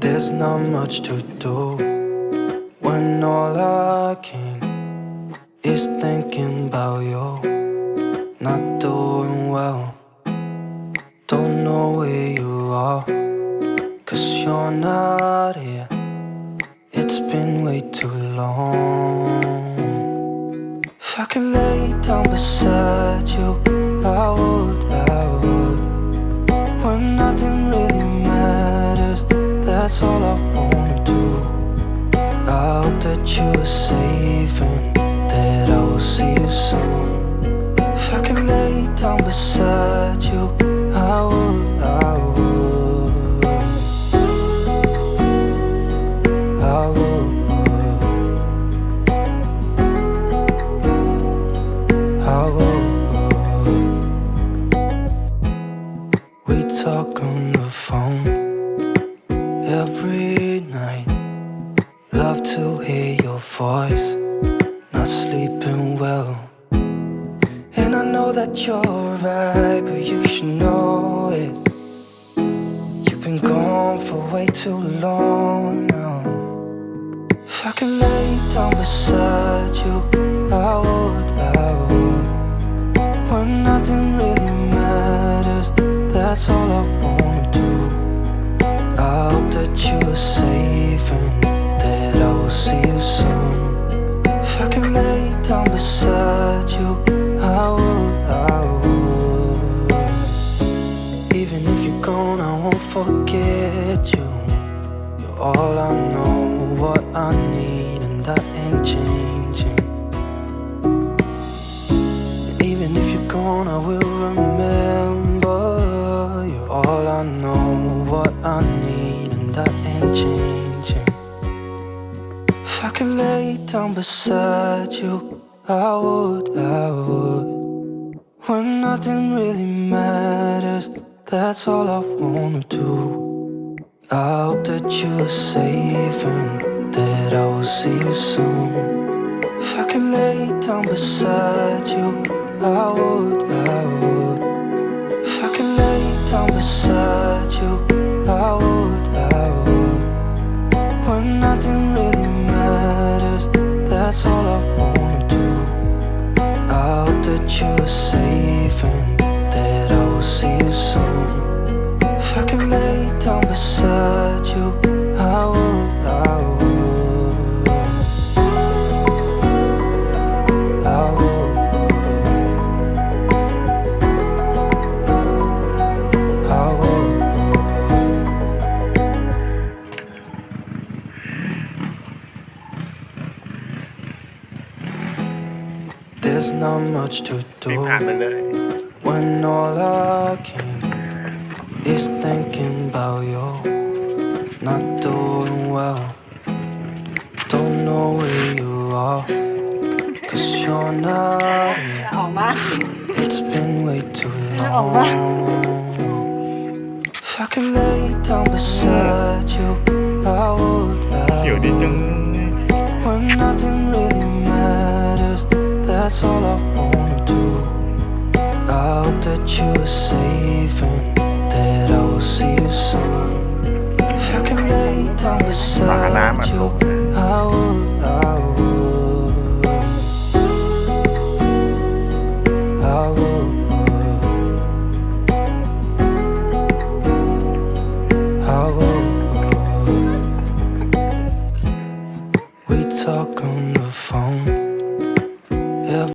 There's not much to do when all I can is thinking about you. Not doing well, don't know where you are, 'cause you're not here. It's been way too long. If I could lay down beside you, I would. When nothing really matters, that's all I wanna do. I hope that you are safe and that I will see you soon. If I could lay down beside you, I would. We talk on the phone every night. Love to hear your voice. Not sleeping well, and I know that you're right, but you should know it. You've been gone for way too long now. If I could lay down beside you, I would. When nothing really matters, that's all I wanna do. I hope that you are safe and that I will see you soon. If I can lay down beside you, I would. Even if you're gone, I won't forget you. You're all I know, what I need, and that ain't changing. And even if you're gone, I will remember. You're all I know, what I need, and that ain't changing. If I could lay down beside you, I would. When nothing really matters, that's all I wanna do. I hope that you are safe and that I will see you soon. If I could lay down beside you, I would. If I could lay down beside you, I would. When nothing really matters, that's all I wanna do. I hope that you are safe and that I will see you soon. If I could lay down beside you, I would. There's not much to วิ่ง do ผ่านไปเลย when all I can is thinking about you. Not doing well, don't know where you are, 'cause you're not here. ออกมา It's been way too long. If I could lay down beside you, I would. อยู่ดีจัง When nothing really matters, that's all I wanna do. I hope that you are safe and that I will see you soon. If I can lay down beside you, I would. We talk on the phone